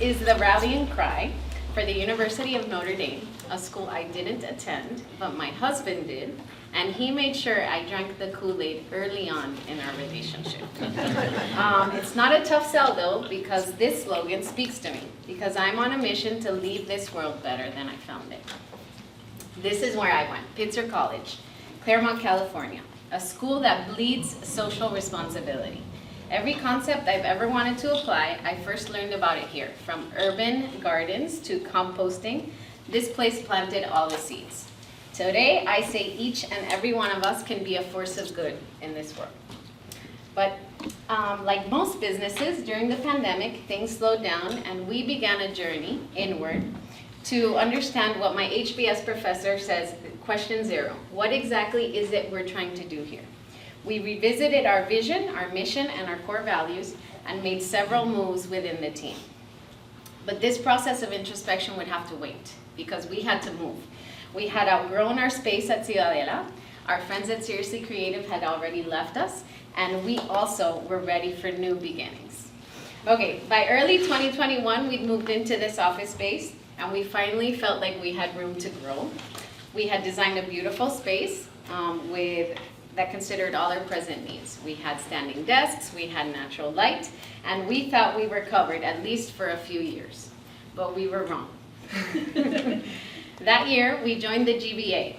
is the rallying cry for the University of Notre Dame, a school I didn't attend, but my husband did, and he made sure I drank the Kool-Aid early on in our relationship. It's not a tough sell though, because this slogan speaks to me, because I'm on a mission to leave this world better than I found it. This is where I went, Pitzer College, Claremont, California, a school that bleeds social responsibility. Every concept I've ever wanted to apply, I first learned about it here. From urban gardens to composting, this place planted all the seeds. Today, I say each and every one of us can be a force of good in this world. But like most businesses, during the pandemic, things slowed down and we began a journey inward to understand what my HBS professor says, question 0. What exactly is it we're trying to do here? We revisited our vision, our mission, and our core values and made several moves within the team. But this process of introspection would have to wait because we had to move. We had outgrown our space at Ciudadela. Our friends at Seriously Creative had already left us, and we also were ready for new beginnings. Okay, by early 2021, we'd moved into this office space, and we finally felt like we had room to grow. We had designed a beautiful space that considered all our present needs. We had standing desks, we had natural light, and we thought we were covered at least for a few years, but we were wrong. That year, we joined the GBA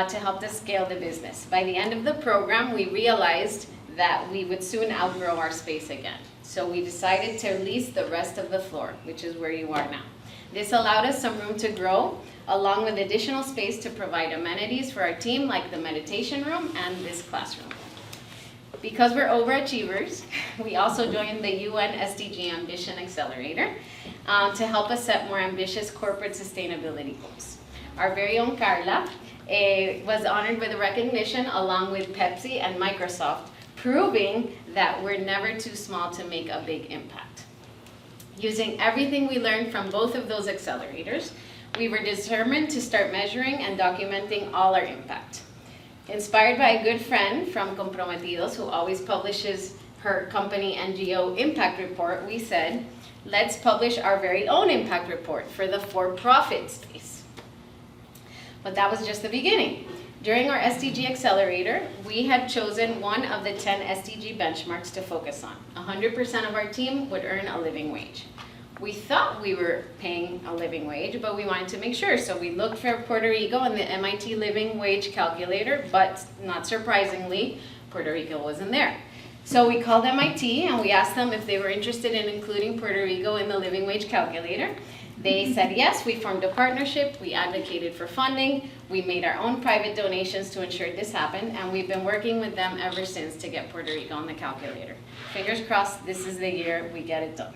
to help us scale the business. By the end of the program, we realized that we would soon outgrow our space again. So we decided to lease the rest of the floor, which is where you are now. This allowed us some room to grow, along with additional space to provide amenities for our team, like the meditation room and this classroom. Because we're overachievers, we also joined the UN SDG Ambition Accelerator to help us set more ambitious corporate sustainability goals. Our very own Carla was honored with a recognition along with Pepsi and Microsoft, proving that we're never too small to make a big impact. Using everything we learned from both of those accelerators, we were determined to start measuring and documenting all our impact. Inspired by a good friend from Comprometidos, who always publishes her company NGO impact report, we said, let's publish our very own impact report for the for-profit space. But that was just the beginning. During our SDG Accelerator, we had chosen one of the 10 SDG benchmarks to focus on. 100% of our team would earn a living wage. We thought we were paying a living wage, but we wanted to make sure. So we looked for Puerto Rico in the MIT living wage calculator, but not surprisingly, Puerto Rico wasn't there. So we called MIT and we asked them if they were interested in including Puerto Rico in the living wage calculator. They said yes. We formed a partnership, we advocated for funding, we made our own private donations to ensure this happened, and we've been working with them ever since to get Puerto Rico on the calculator. Fingers crossed, this is the year we get it done.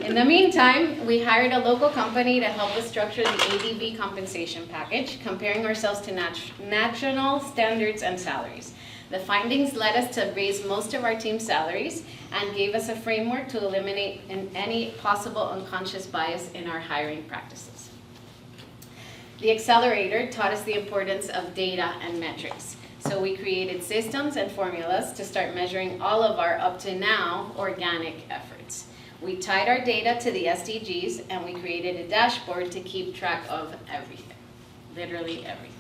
In the meantime, we hired a local company to help us structure the ADV compensation package, comparing ourselves to national standards and salaries. The findings led us to raise most of our team's salaries and gave us a framework to eliminate any possible unconscious bias in our hiring practices. The accelerator taught us the importance of data and metrics. So we created systems and formulas to start measuring all of our up to now organic efforts. We tied our data to the SDGs and we created a dashboard to keep track of everything, literally everything.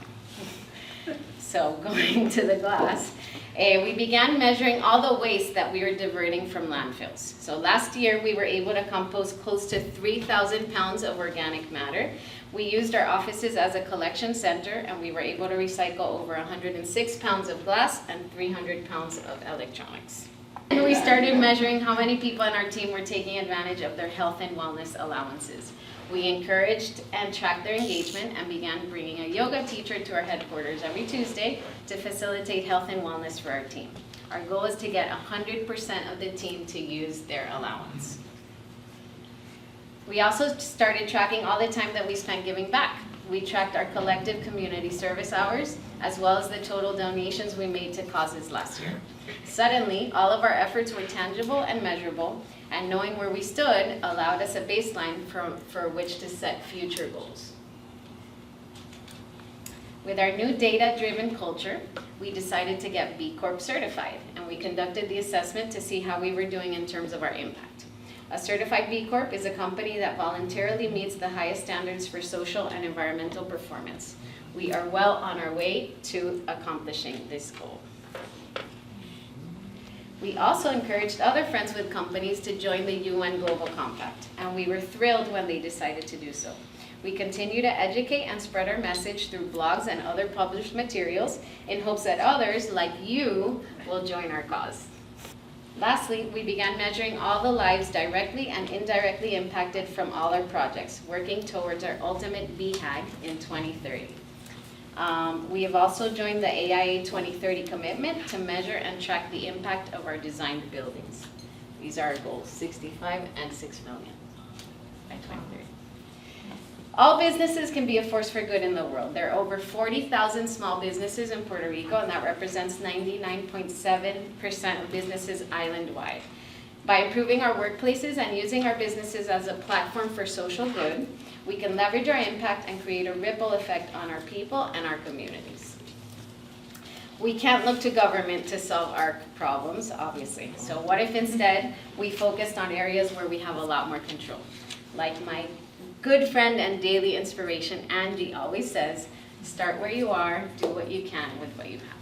So going to the glass, we began measuring all the waste that we were diverting from landfills. So last year we were able to compost close to 3,000 pounds of organic matter. We used our offices as a collection center and we were able to recycle over 106 pounds of glass and 300 pounds of electronics. And we started measuring how many people on our team were taking advantage of their health and wellness allowances. We encouraged and tracked their engagement and began bringing a yoga teacher to our headquarters every Tuesday to facilitate health and wellness for our team. Our goal is to get 100% of the team to use their allowance. We also started tracking all the time that we spent giving back. We tracked our collective community service hours, as well as the total donations we made to causes last year. Suddenly, all of our efforts were tangible and measurable, and knowing where we stood allowed us a baseline for which to set future goals. With our new data-driven culture, we decided to get B Corp certified, and we conducted the assessment to see how we were doing in terms of our impact. A certified B Corp is a company that voluntarily meets the highest standards for social and environmental performance. We are well on our way to accomplishing this goal. We also encouraged other friends with companies to join the UN Global Compact, and we were thrilled when they decided to do so. We continue to educate and spread our message through blogs and other published materials in hopes that others, like you, will join our cause. Lastly, we began measuring all the lives directly and indirectly impacted from all our projects, working towards our ultimate BHAG in 2030. We have also joined the AIA 2030 commitment to measure and track the impact of our designed buildings. These are our goals, 65 and 6 million by 2030. All businesses can be a force for good in the world. There are over 40,000 small businesses in Puerto Rico, and that represents 99.7% of businesses island-wide. By improving our workplaces and using our businesses as a platform for social good, we can leverage our impact and create a ripple effect on our people and our communities. We can't look to government to solve our problems, obviously. So what if instead we focused on areas where we have a lot more control? Like my good friend and daily inspiration, Angie, always says, start where you are, do what you can with what you have.